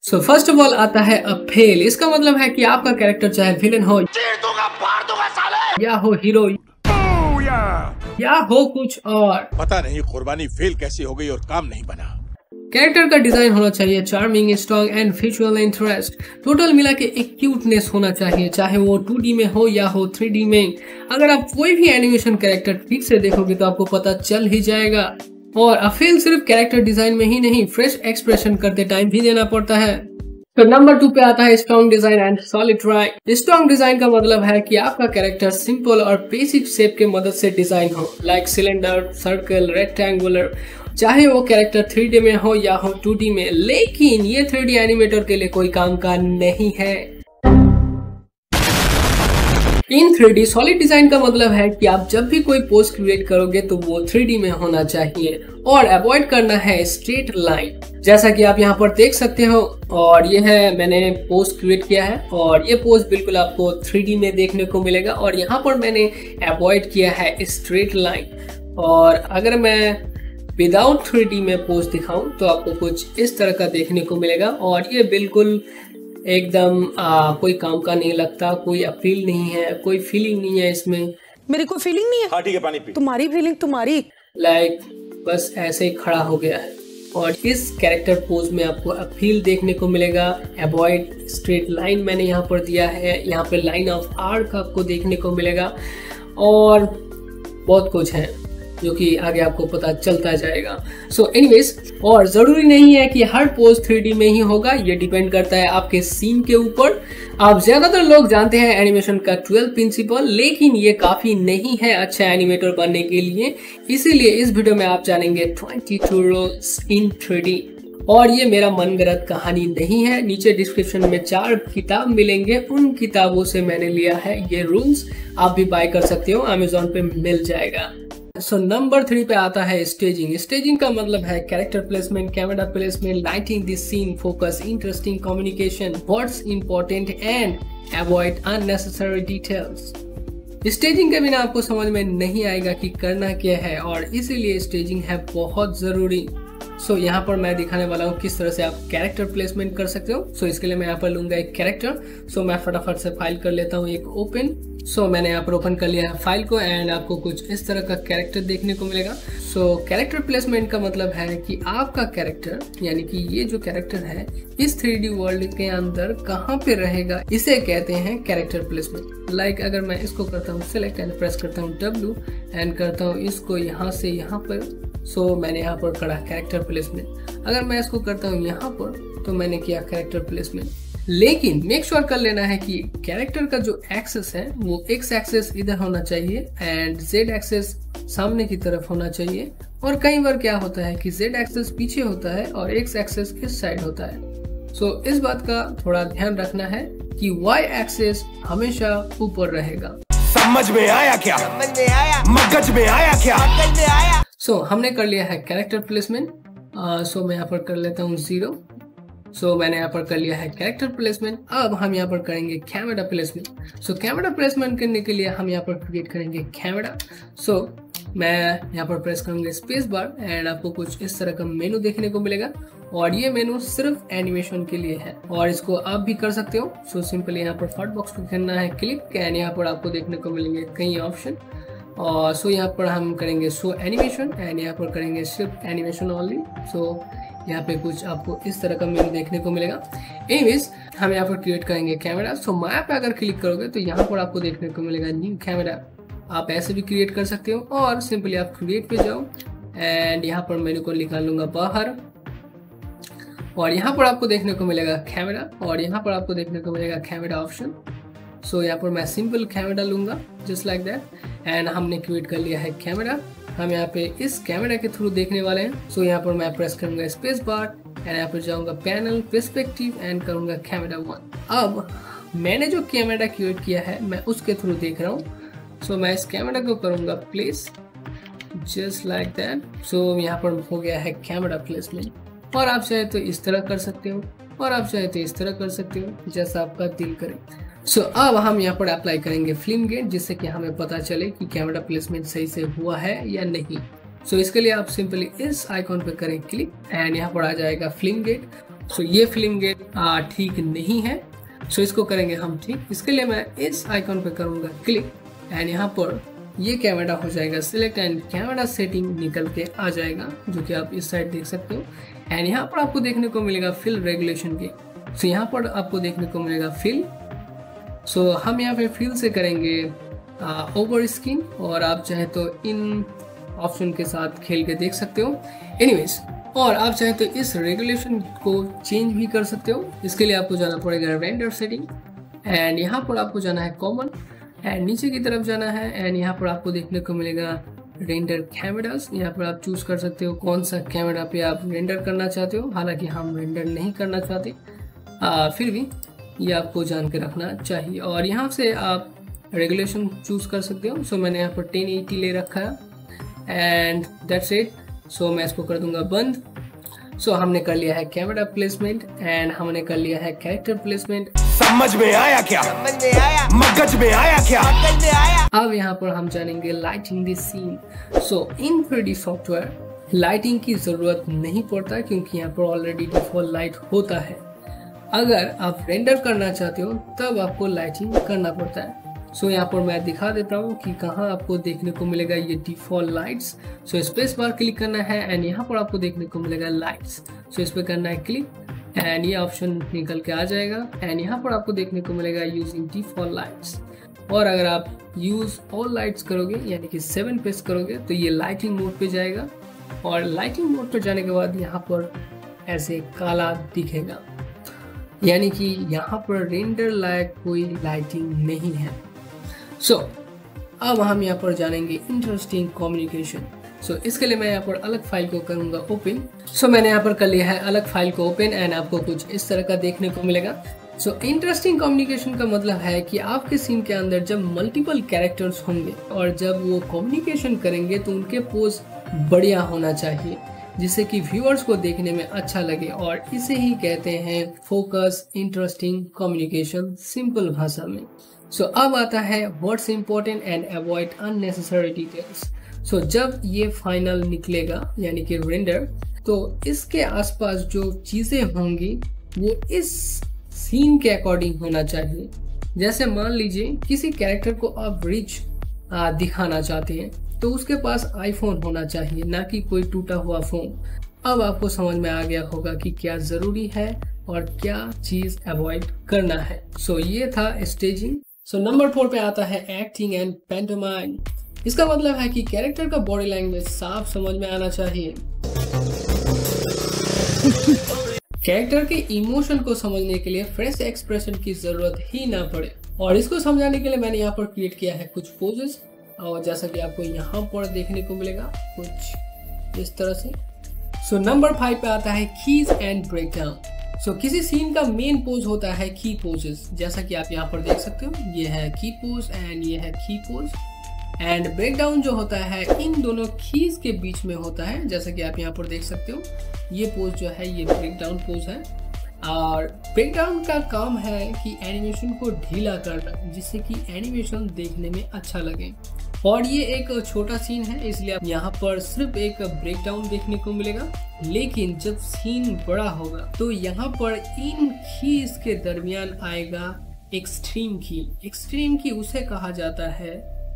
So first of all आता है a fail. इसका मतलब है कि आपका कैरेक्टर चाहे विलन हो, चीर दूंगा, फाड़ दूंगा साले, या हो हीरो, या हो कुछ और। पता नहीं कुर्बानी फेल कैसी हो गई और काम नहीं बना। कैरेक्टर का डिजाइन होना चाहिए charming, strong and visual interest. Total मिला के एक क्यूटनेस होना चाहिए, चाहे वो 2D में हो या हो 3D में। अगर आप कोई भी एनिमेशन कैरेक्टर ठीक से देखोगे तो आपको पता चल ही जाएगा। और अफेल सिर्फ कैरेक्टर डिजाइन में ही नहीं, फ्रेश एक्सप्रेशन करते टाइम भी देना पड़ता है। तो नंबर 2 पे आता है strong design and solid try. Strong design का मतलब है कि आपका कैरेक्टर सिंपल और बेसिक शेप के मदद से डिजाइन हो, लाइक सिलेंडर, सर्कल, रेक्टेंगुलर। चाहे वो कैरेक्टर 3D में हो या हो 2D में, लेकिन ये 3D एनिमेटर के लिए कोई काम का नहीं है। इन 3D सॉलिड डिजाइन का मतलब है कि आप जब भी कोई पोज क्रिएट करोगे तो वो 3D में होना चाहिए और अवॉइड करना है स्ट्रेट लाइन, जैसा कि आप यहाँ पर देख सकते हो। और ये है, मैंने पोज क्रिएट किया है और ये पोज बिल्कुल आपको 3D में देखने को मिलेगा। और यहाँ पर मैंने अवॉइड किया है स्ट्रेट लाइन। और अगर मैं विदाउट 3D में पोज दिखाऊं तो आपको कुछ इस तरह का देखने को मिलेगा। और ये बिल्कुल एकदम कोई काम का नहीं लगता, कोई अपील नहीं है, कोई फीलिंग नहीं है इसमें। मेरी कोई फीलिंग नहीं है। हाँ ठीक है, पानी पी। तुम्हारी फीलिंग तुम्हारी। लाइक बस ऐसे ही खड़ा हो गया है। और इस कैरेक्टर पोज में आपको अपील देखने को मिलेगा। अवॉइड स्ट्रेट लाइन मैंने यहाँ पर दिया है, यहाँ पे लाइन ऑफ आर्क आपको देखने को मिलेगा और बहुत कुछ है जो कि आगे आपको पता चलता जाएगा। सो एनीवेज, और जरूरी नहीं है कि हर पोज 3D में ही होगा, ये डिपेंड करता है आपके सीन के ऊपर। आप ज्यादातर लोग जानते हैं एनिमेशन का 12 प्रिंसिपल, लेकिन ये काफी नहीं है अच्छा एनिमेटर बनने के लिए। इसीलिए इस वीडियो में आप जानेंगे 22 रूल्स इन 3D। और ये मेरा मनगढ़ंत कहानी नहीं है, नीचे डिस्क्रिप्शन में 4 किताब मिलेंगे, उन किताबों से मैंने लिया है ये रूल्स। आप भी बाय कर सकते हो, अमेजोन पे मिल जाएगा। सो नंबर 3 पे आता है स्टेजिंग। स्टेजिंग का मतलब है character placement, camera placement, lighting the scene, focus, interesting communication, what's important and avoid unnecessary details. Staging के बिना आपको समझ में नहीं आएगा कि करना क्या है, और इसीलिए स्टेजिंग है बहुत जरूरी। सो यहाँ पर मैं दिखाने वाला हूँ किस तरह से आप कैरेक्टर प्लेसमेंट कर सकते हो। सो इसके लिए मैं यहाँ पर लूंगा एक कैरेक्टर। सो मैं फटाफट से फाइल कर लेता हूँ एक ओपन। सो मैंने यहाँ पर ओपन कर लिया है फाइल को एंड आपको कुछ इस तरह का कैरेक्टर देखने को मिलेगा। सो कैरेक्टर प्लेसमेंट का मतलब है कि आपका कैरेक्टर, यानी कि ये जो कैरेक्टर है इस 3D वर्ल्ड के अंदर कहाँ पे रहेगा, इसे कहते हैं कैरेक्टर प्लेसमेंट। लाइक अगर मैं इसको करता हूँ सिलेक्ट एंड प्रेस करता हूँ W एंड करता हूँ इसको यहाँ से यहाँ पर, सो मैंने यहाँ पर करा कैरेक्टर प्लेसमेंट। अगर मैं इसको करता हूँ यहाँ पर तो मैंने किया कैरेक्टर प्लेसमेंट। लेकिन मेक श्योर कर लेना है कि कैरेक्टर का जो एक्सेस है वो एक्स एक्सेस इधर होना चाहिए एंड जेड एक्सेस सामने की तरफ होना चाहिए। और कई बार क्या होता है कि जेड एक्सेस पीछे होता है और एक्स एक्सेस इस साइड होता है। सो इस बात का थोड़ा ध्यान रखना है कि वाई एक्सेस हमेशा ऊपर रहेगा। समझ में आया क्या? समझ में आया। मगज में आया क्या? मगज में आया। सो हमने कर लिया है कैरेक्टर प्लेसमेंट। सो मैं यहाँ पर कर लेता हूँ 0। सो मैंने यहाँ पर कर लिया है कैरेक्टर प्लेसमेंट। अब हम यहाँ पर करेंगे camera placement. So camera placement करने के लिए हम यहाँ पर क्रिएट करेंगे कैमरा। सो मैं यहाँ पर प्रेस करूंगा स्पेस बार एंड आपको कुछ इस तरह का मेनू देखने को मिलेगा। और ये मेनू सिर्फ एनिमेशन के लिए है और इसको आप भी कर सकते हो। सो सिंपली यहाँ पर हॉट बॉक्स पे करना है क्लिक एंड यहाँ पर आपको देखने को मिलेंगे कई ऑप्शन। और सो यहाँ पर हम करेंगे शो एनिमेशन एंड यहाँ पर करेंगे सिर्फ एनिमेशन ओनली। सो यहाँ पे कुछ आपको इस तरह का मेनू देखने को मिलेगा। एनीवेज, हम यहाँ पर क्रिएट करेंगे कैमरा। सो माया पे अगर क्लिक करोगे तो यहाँ पर आपको देखने को मिलेगा न्यू कैमरा। आप ऐसे भी क्रिएट कर सकते हो और सिंपली आप क्रिएट पे जाओ एंड यहाँ पर मेनू को निकाल लूंगा बाहर। और यहाँ पर आपको देखने को मिलेगा कैमरा और यहाँ पर आपको देखने को मिलेगा कैमरा ऑप्शन। सो यहाँ पर मैं सिंपल कैमरा लूंगा जस्ट लाइक दैट एंड हमने क्रिएट कर लिया है कैमरा। हम यहाँ पे इस कैमरा के थ्रू देखने वाले हैं। सो यहाँ पर मैं प्रेस करूंगा स्पेस बार एंड यहाँ पर जाऊंगा पैनल पर्सपेक्टिव एंड करूंगा कैमरा 1। अब मैंने जो कैमरा क्रिएट किया है मैं उसके थ्रू देख रहा हूँ। सो मैं इस कैमरा को करूंगा प्लेस जस्ट लाइक दैट। सो यहाँ पर हो गया है कैमरा प्लेसमेंट। और आप चाहे तो इस तरह कर सकते हो और आप चाहे तो इस तरह कर सकते हो, जैसा आपका दिल करे। सो अब हम यहाँ पर अप्लाई करेंगे फिल्म गेट, जिससे कि हमें पता चले कि कैमरा प्लेसमेंट सही से हुआ है या नहीं। सो इसके लिए आप सिंपली इस आइकॉन पे करें क्लिक एंड यहाँ पर आ जाएगा फिल्म गेट। सो ये फिल्म गेट ठीक नहीं है। सो इसको करेंगे हम ठीक। इसके लिए मैं इस आइकॉन पे करूँगा क्लिक एंड यहाँ पर ये कैमरा हो जाएगा सिलेक्ट एंड कैमरा सेटिंग निकल के आ जाएगा, जो कि आप इस साइड देख सकते हो। एंड यहाँ पर आपको देखने को मिलेगा फिल रेगुलेशन के। सो यहाँ पर आपको देखने को मिलेगा फिल। सो हम यहाँ पे फिल से करेंगे ओवर स्किन, और आप चाहे तो इन ऑप्शन के साथ खेल के देख सकते हो। एनीवेज, और आप चाहे तो इस रेगुलेशन को चेंज भी कर सकते हो। इसके लिए आपको जाना पड़ेगा रेंडर सेटिंग एंड यहाँ पर आपको जाना है कॉमन एंड नीचे की तरफ जाना है एंड यहाँ पर आपको देखने को मिलेगा रेंडर कैमरास। यहाँ पर आप चूज कर सकते हो कौन सा कैमरा पे आप रेंडर करना चाहते हो। हालांकि हम रेंडर नहीं करना चाहते, फिर भी ये आपको जान के रखना चाहिए। और यहाँ से आप रेगुलेशन चूज कर सकते हो। सो मैंने यहाँ पर 1080 ले रखा है एंड दैट्स इट। सो मैं इसको कर दूंगा बंद। सो हमने कर लिया है कैमरा प्लेसमेंट एंड हमने कर लिया है कैरेक्टर प्लेसमेंट। समझ में आया क्या? समझ में आया। मगज में आया क्या? मगज में आया। अब यहाँ पर हम जानेंगे lighting the scene. So in 3D software lighting की जरूरत नहीं पड़ता क्योंकि यहाँ पर ऑलरेडी डिफॉल्ट लाइट होता है। अगर आप रेंडर करना चाहते हो तब आपको लाइटिंग करना पड़ता है। सो यहाँ पर मैं दिखा देता हूँ कि कहाँ आपको देखने को मिलेगा ये default lights. So space bar click करना है एंड यहाँ पर आपको देखने को मिलेगा लाइट्स। सो इस पर करना है क्लिक एंड ये ऑप्शन निकल के आ जाएगा एंड यहाँ पर आपको देखने को मिलेगा यूजिंग डिफॉल्ट लाइट्स। और अगर आप यूज ऑल लाइट्स करोगे यानी कि 7 प्रेस करोगे तो ये लाइटिंग मोड पे जाएगा और लाइटिंग मोड पे जाने के बाद यहाँ पर ऐसे काला दिखेगा, यानी कि यहाँ पर रेंडर लायक कोई लाइटिंग नहीं है। सो अब हम यहाँ पर जानेंगे इंटरेस्टिंग कम्युनिकेशन। सो इसके लिए मैं यहाँ पर अलग फाइल को करूँगा ओपन। सो मैंने यहाँ पर कर लिया है अलग फाइल को ओपन एंड आपको कुछ इस तरह का देखने को मिलेगा। सो इंटरेस्टिंग कम्युनिकेशन का मतलब है कि आपके सीन के अंदर जब मल्टीपल कैरेक्टर्स होंगे और जब वो कम्युनिकेशन करेंगे तो उनके पोज बढ़िया होना चाहिए जिससे कि व्यूअर्स को देखने में अच्छा लगे, और इसे ही कहते हैं फोकस इंटरेस्टिंग कम्युनिकेशन सिंपल भाषा में। सो अब आता है what's important and avoid unnecessary details. So जब ये फाइनल निकलेगा यानी कि रेंडर, तो इसके आसपास जो चीजें होंगी वो इस सीन के अकॉर्डिंग होना चाहिए। जैसे मान लीजिए किसी कैरेक्टर को आप रिच दिखाना चाहते हैं तो उसके पास आईफोन होना चाहिए, ना कि कोई टूटा हुआ फोन। अब आपको समझ में आ गया होगा कि क्या जरूरी है और क्या चीज अवॉइड करना है। सो ये था स्टेजिंग। सो नंबर 4 पे आता है एक्टिंग एंड पैंटोमाइम। इसका मतलब है कि कैरेक्टर का बॉडी लैंग्वेज साफ समझ में आना चाहिए। कैरेक्टर के इमोशन को समझने के लिए फ्रेश एक्सप्रेशन की जरूरत ही ना पड़े, और इसको समझाने के लिए मैंने यहाँ पर क्रिएट किया है कुछ पोजेस, और जैसा कि आपको यहाँ पर देखने को मिलेगा कुछ इस तरह से। सो नंबर 5 पे आता है कीज एंड ब्रेकडाउन। सो किसी सीन का मेन पोज होता है की पोजेस, जैसा कि आप यहाँ पर देख सकते हो। ये है की पोज एंड ये है की पोज, एंड ब्रेकडाउन जो होता है इन दोनों कीज के बीच में होता है, जैसा कि आप यहाँ पर देख सकते हो। ये पोज जो है ये ब्रेकडाउन पोज है, और ब्रेकडाउन का काम है कि एनिमेशन को ढीला करना जिससे कि एनिमेशन देखने में अच्छा लगे। और ये एक छोटा सीन है इसलिए आप यहाँ पर सिर्फ एक ब्रेकडाउन देखने को मिलेगा, लेकिन जब सीन बड़ा होगा तो यहाँ पर इन कीज के दरमियान आएगा एक्सट्रीम की। एक्सट्रीम की उसे कहा जाता है,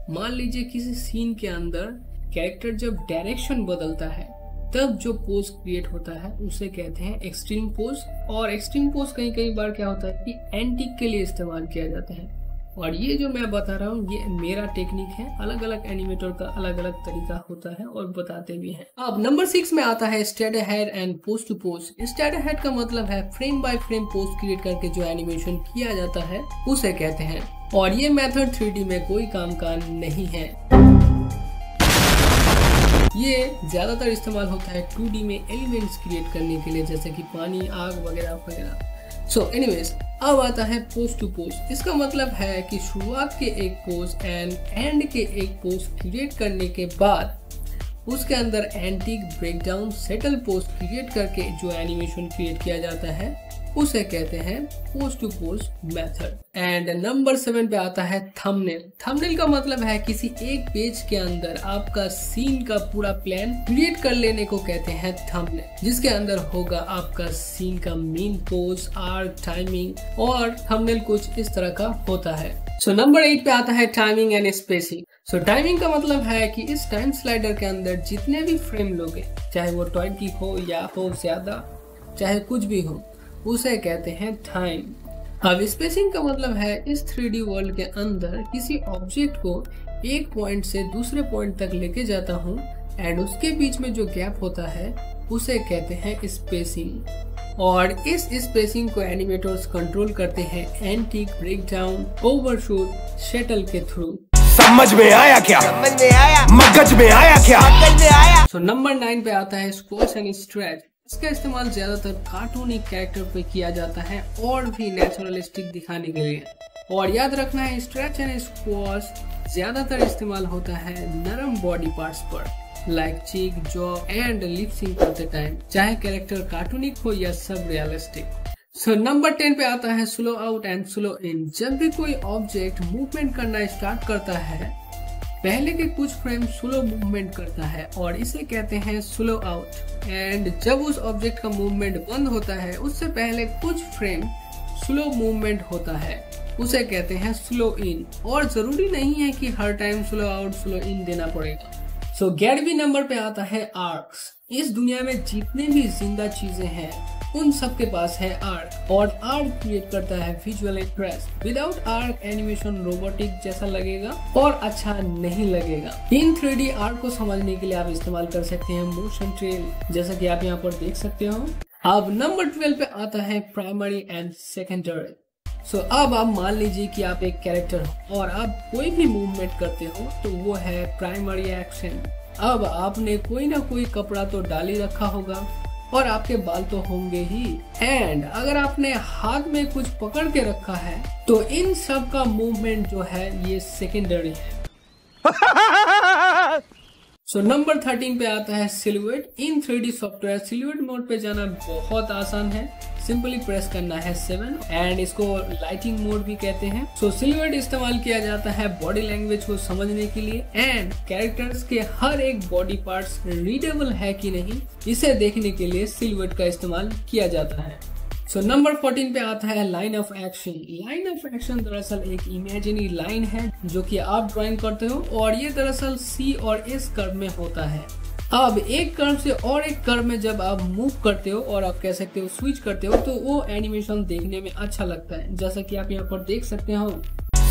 मान लीजिए किसी सीन के अंदर कैरेक्टर जब डायरेक्शन बदलता है तब जो पोज क्रिएट होता है उसे कहते हैं एक्सट्रीम पोज। और एक्सट्रीम पोज कई बार क्या होता है कि एंटिक के लिए इस्तेमाल किया जाता है, और ये जो मैं बता रहा हूँ ये मेरा टेक्निक है। अलग अलग एनिमेटर का अलग अलग तरीका होता है और बताते भी हैं। अब नंबर 6 में आता है straight ahead and pose to pose. Straight ahead का मतलब है frame by frame pose create करके जो एनिमेशन किया जाता है उसे कहते हैं, और ये मेथड 3D में कोई काम का नहीं है। ये ज्यादातर इस्तेमाल होता है 2D में एलिमेंट्स क्रिएट करने के लिए, जैसे कि पानी, आग वगैरह वगैरह। सो एनीवेज, अब आता है पोज टू पोज। इसका मतलब है कि शुरुआत के एक पोज एंड एंड के एक पोज क्रिएट करने के बाद उसके अंदर antique breakdown settle pose create करके जो एनिमेशन क्रिएट किया जाता है उसे कहते हैं pose to pose method. And number 7 पे आता है थंबनेल। थंबनेल का मतलब है किसी एक पेज के अंदर आपका सीन का पूरा प्लान क्रिएट कर लेने को कहते हैं थंबनेल, जिसके अंदर होगा आपका सीन का मेन पोज, आर्क, टाइमिंग और थंबनेल कुछ इस तरह का होता है। सो नंबर 8 पे आता है timing and spacing. So timing का मतलब है कि इस टाइम स्लाइडर के अंदर जितने भी फ्रेम लोगे, चाहे वो 20 हो या हो ज्यादा, चाहे कुछ भी हो, उसे कहते हैं टाइम। अब स्पेसिंग का मतलब है इस 3D वर्ल्ड के अंदर किसी ऑब्जेक्ट को एक पॉइंट से दूसरे पॉइंट तक लेके जाता हूँ एंड उसके बीच में जो गैप होता है उसे कहते हैं स्पेसिंग। और इस स्पेसिंग को एनिमेटर्स कंट्रोल करते हैं एंटीक, ब्रेकडाउन, ओवरशूट, शटल के थ्रू। समझ में आया क्या? समझ में आया? मगज में आया क्या? मगज में आया? सो नंबर 9 पे आता है स्क्वॉश एंड स्ट्रेच। इसका इस्तेमाल ज्यादातर कार्टूनिक कैरेक्टर पे किया जाता है और भी नेचुरलिस्टिक दिखाने के लिए। और याद रखना है स्ट्रेच एंड स्क्वॉश ज्यादातर इस्तेमाल होता है नरम बॉडी पार्ट्स पर, like cheek, jaw and lip sync करते टाइम, चाहे कैरेक्टर कार्टूनिक हो या सब रियलिस्टिक। सो नंबर 10 पे आता है स्लो आउट एंड स्लो इन। जब भी कोई ऑब्जेक्ट मूवमेंट करना स्टार्ट करता है, पहले के कुछ फ्रेम स्लो मूवमेंट करता है और इसे कहते हैं स्लो आउट। एंड जब उस ऑब्जेक्ट का मूवमेंट बंद होता है, उससे पहले कुछ फ्रेम स्लो मूवमेंट होता है, उसे कहते हैं स्लो इन। और जरूरी नहीं है कि हर टाइम स्लो आउट स्लो इन देना पड़ेगा। सो 11वें नंबर पे आता है आर्क्स। इस दुनिया में जितने भी जिंदा चीजें हैं उन सब के पास है आर्क, और आर्क क्रिएट करता है visual interest. Without arc animation robotic जैसा लगेगा और अच्छा नहीं लगेगा। इन 3D आर्क को समझने के लिए आप इस्तेमाल कर सकते हैं मोशन ट्रेल, जैसा कि आप यहाँ पर देख सकते हो। अब नंबर 12 पे आता है प्राइमरी एंड सेकेंडरी। सो अब आप मान लीजिए कि आप एक कैरेक्टर हो और आप कोई भी मूवमेंट करते हो तो वो है प्राइमरी एक्शन। अब आपने कोई ना कोई कपड़ा तो डाल ही रखा होगा और आपके बाल तो होंगे ही, एंड अगर आपने हाथ में कुछ पकड़ के रखा है तो इन सब का मूवमेंट जो है ये सेकेंडरी है। सो नंबर 13 पे आता है सिलुएट इन 3D सॉफ्टवेयर। सिलुएट मोड पे जाना बहुत आसान है, सिंपली प्रेस करना है 7 एंड इसको लाइटिंग मोड भी कहते हैं। सो सिलुएट इस्तेमाल किया जाता है बॉडी लैंग्वेज को समझने के लिए एंड कैरेक्टर्स के हर एक बॉडी पार्ट्स रीडेबल है कि नहीं, इसे देखने के लिए सिलुएट का इस्तेमाल किया जाता है। सो नंबर 14 पे आता है line of action. Line of action दरअसल एक इमेजिनरी लाइन है जो कि आप ड्राइंग करते हो और ये दरअसल C और S कर्व में होता है। अब एक कर्व से और एक कर्व में जब आप मूव करते हो और आप कह सकते हो स्विच करते हो, तो वो एनिमेशन देखने में अच्छा लगता है, जैसा कि आप यहाँ पर देख सकते हो।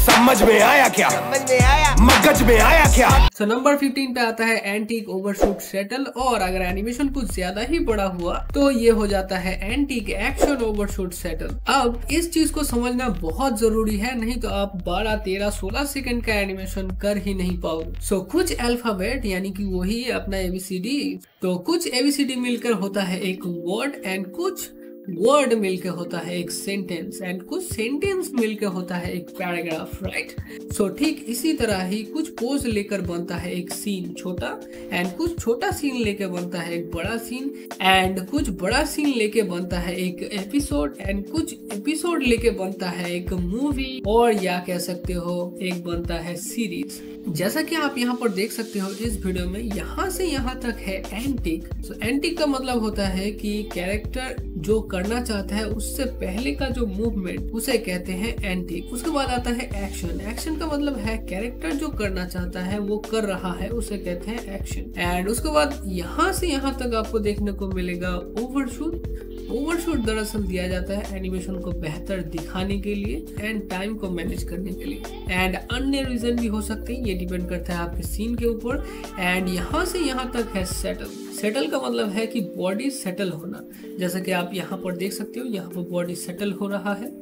समझ में आया क्या? समझ में आया? मगज में आया क्या? तो नंबर 15 पे आता है एंटीक, ओवरशूट, शटल, और अगर एनिमेशन कुछ ज्यादा ही बड़ा हुआ तो ये हो जाता है एंटीक, एक्शन, ओवरशूट, शटल। अब इस चीज को समझना बहुत जरूरी है, नहीं तो आप 12, 13, 16 सेकंड का एनिमेशन कर ही नहीं पाओगे। सो कुछ अल्फाबेट यानी कि वही अपना ABCD, तो कुछ ABCD मिलकर होता है एक वर्ड एंड कुछ वर्ड मिलके होता है एक सेंटेंस एंड कुछ सेंटेंस मिलके होता है एक पैराग्राफ, राइट। सो ठीक इसी तरह ही कुछ पोज लेकर बनता है एक सीन छोटा, एंड कुछ छोटा सीन लेके बनता है एक बड़ा सीन, एंड कुछ बड़ा सीन लेके बनता है एक एपिसोड, एंड कुछ एपिसोड लेके बनता है एक मूवी, और या कह सकते हो एक बनता है सीरीज। जैसा कि आप यहाँ पर देख सकते हो इस वीडियो में, यहाँ से यहाँ तक है एंटीक। सो एंटीक का मतलब होता है कि कैरेक्टर जो करना चाहता है उससे पहले का जो मूवमेंट, उसे कहते हैं एंटीक। उसके बाद आता है एक्शन। एक्शन का मतलब है कैरेक्टर जो करना चाहता है वो कर रहा है, उसे कहते हैं एक्शन। एंड उसके बाद यहाँ से यहाँ तक आपको देखने को मिलेगा ओवरशूट। ओवरशूट दरअसल दिया जाता है एनिमेशन को बेहतर दिखाने के लिए एंड टाइम को मैनेज करने के लिए, एंड अन्य रीजन भी हो सकते हैं, ये डिपेंड करता है आपके सीन के ऊपर। एंड यहाँ से यहाँ तक है सेटल। सेटल का मतलब है कि बॉडी सेटल होना, जैसा कि आप यहाँ पर देख सकते हो, यहाँ पर बॉडी सेटल हो रहा है।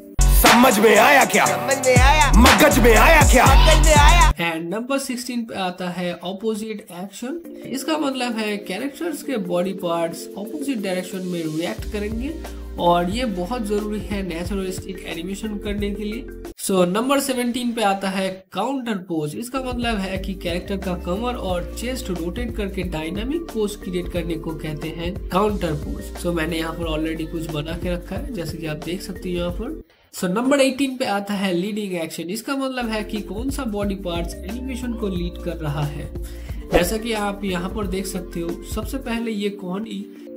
समझ में आया क्या? समझ में आया? मगज में आया क्या? मगज में आया? एंड नंबर 16 पे आता है ऑपोजिट एक्शन। इसका मतलब है कैरेक्टर्स के बॉडी पार्ट्स ऑपोजिट डायरेक्शन में रिएक्ट करेंगे, और ये बहुत जरूरी है नेचुरलिस्टिक एनिमेशन करने के लिए। सो नंबर 17 पे आता है काउंटर पोज। इसका मतलब है कि कैरेक्टर का कमर और चेस्ट रोटेट करके डायनामिक पोज क्रिएट करने को कहते हैं काउंटर पोज। सो मैंने यहाँ पर ऑलरेडी कुछ बना के रखा है, जैसे कि आप देख सकते हो यहाँ पर। सो नंबर 18 पे आता है लीडिंग एक्शन। इसका मतलब है कि कौन सा बॉडी पार्ट्स एनिमेशन को लीड कर रहा है। जैसा कि आप यहाँ पर देख सकते हो, सबसे पहले ये कौन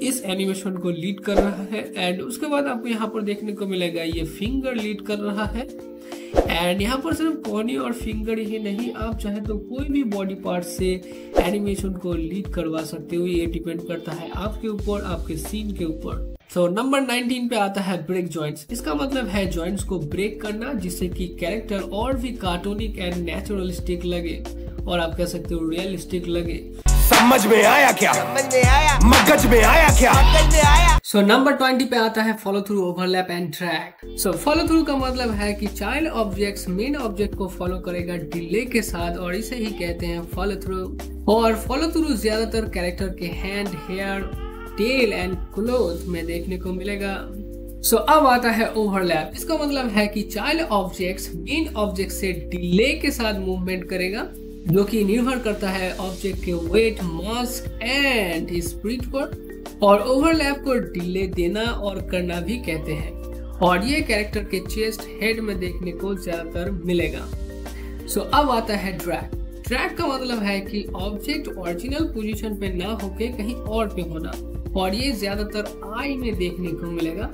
इस एनिमेशन को लीड कर रहा है, एंड उसके बाद आपको यहाँ पर देखने को मिलेगा ये फिंगर लीड कर रहा है। एंड यहाँ पर सिर्फ कॉनी और फिंगर ही नहीं, आप चाहे तो कोई भी बॉडी पार्ट से एनिमेशन को लीड करवा सकते हो। ये डिपेंड करता है आपके ऊपर, आपके सीन के ऊपर। तो नंबर 19 पे आता है ब्रेक जॉइंट्स। इसका मतलब है जॉइंट्स को ब्रेक करना, जिससे कि कैरेक्टर और भी कार्टूनिक एंड नेचुरलिस्टिक लगे, और आप कह सकते हो रियलिस्टिक लगे। समझ में आया क्या? समझ में आया। मगज में आया क्या? मगज में आया। सो नंबर 20 पे आता है follow through, overlap and drag. So follow through का मतलब है कि चाइल्ड ऑब्जेक्ट्स मेन ऑब्जेक्ट को फॉलो करेगा डिले के साथ, और इसे ही कहते हैं फॉलो थ्रू। और फॉलो थ्रू ज्यादातर कैरेक्टर के hand, hair, tail and cloth में देखने को मिलेगा। सो अब आता है ओवरलैप। इसका मतलब है कि चाइल्ड ऑब्जेक्ट्स मेन ऑब्जेक्ट से डिले के साथ मूवमेंट करेगा, जो कि निर्भर करता है ऑब्जेक्ट के वेट, मास एंड स्पीड पर। और ओवरलैप को डिले देना और करना भी कहते हैं, और ये कैरेक्टर के चेस्ट, हेड में देखने को ज्यादातर मिलेगा। सो अब आता है ड्रैग। ड्रैग का मतलब है कि ऑब्जेक्ट ओरिजिनल पोजीशन पे ना होके कहीं और पे होना, और ये ज्यादातर आई में देखने को मिलेगा।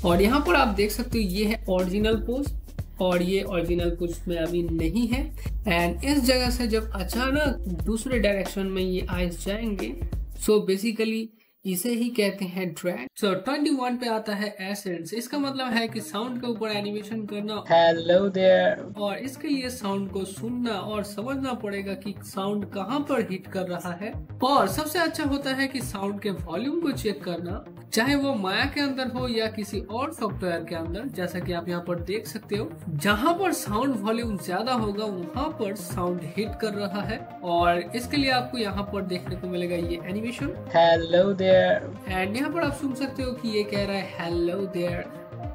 और यहाँ पर आप देख सकते हो ये है ओरिजिनल पोज, और ये ओरिजिनल पोज में अभी नहीं है। एंड इस जगह से जब अचानक दूसरे डायरेक्शन में ये आइज जाएंगे, सो बेसिकली इसे ही कहते हैं ड्रैग। सो 21 पे आता है एसेंस। इसका मतलब है कि साउंड के ऊपर एनिमेशन करना, हेलो देयर, और इसके लिए साउंड को सुनना और समझना पड़ेगा कि साउंड कहाँ पर हिट कर रहा है। और सबसे अच्छा होता है कि साउंड के वॉल्यूम को चेक करना, चाहे वो माया के अंदर हो या किसी और सॉफ्टवेयर के अंदर। जैसा कि आप यहाँ पर देख सकते हो, जहाँ पर साउंड वॉल्यूम ज्यादा होगा वहाँ पर साउंड हिट कर रहा है, और इसके लिए आपको यहाँ पर देखने को मिलेगा ये एनिमेशन, हेलो देयर। एंड यहाँ पर आप सुन सकते हो कि ये कह रहा है हेलो देयर,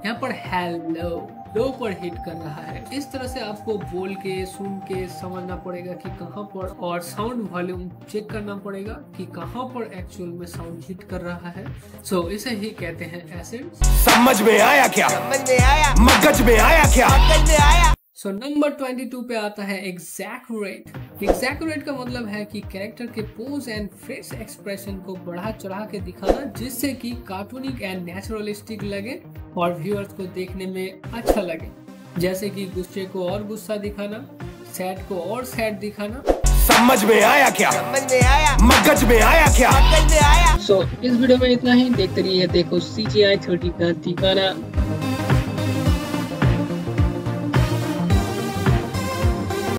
यहाँ पर हेलो लो पर हिट कर रहा है। इस तरह से आपको बोल के, सुन के समझना पड़ेगा कि कहाँ पर, और साउंड वॉल्यूम चेक करना पड़ेगा कि कहाँ पर एक्चुअल में साउंड हिट कर रहा है। सो इसे ही कहते हैं एसेंस। समझ में आया क्या? समझ में आया। मगज में आया क्या? मगज में आया। सो नंबर 22 पे आता है एग्जैक्यूरेट। एग्जैक्यूरेट का मतलब है कि कैरेक्टर के पोज एंड फेस एक्सप्रेशन को बढ़ा चढ़ा के दिखाना, जिससे कि कार्टूनिक एंड नेचुरलिस्टिक लगे और व्यूअर्स को देखने में अच्छा लगे। जैसे कि गुस्से को और गुस्सा दिखाना, सैड को और सैड दिखाना। समझ में आया क्या? समझ में आया। मगज में आया क्या? मगज में आया। सो इस वीडियो में इतना ही। देखते रहिए देखो CGI 30 का ठिकाना।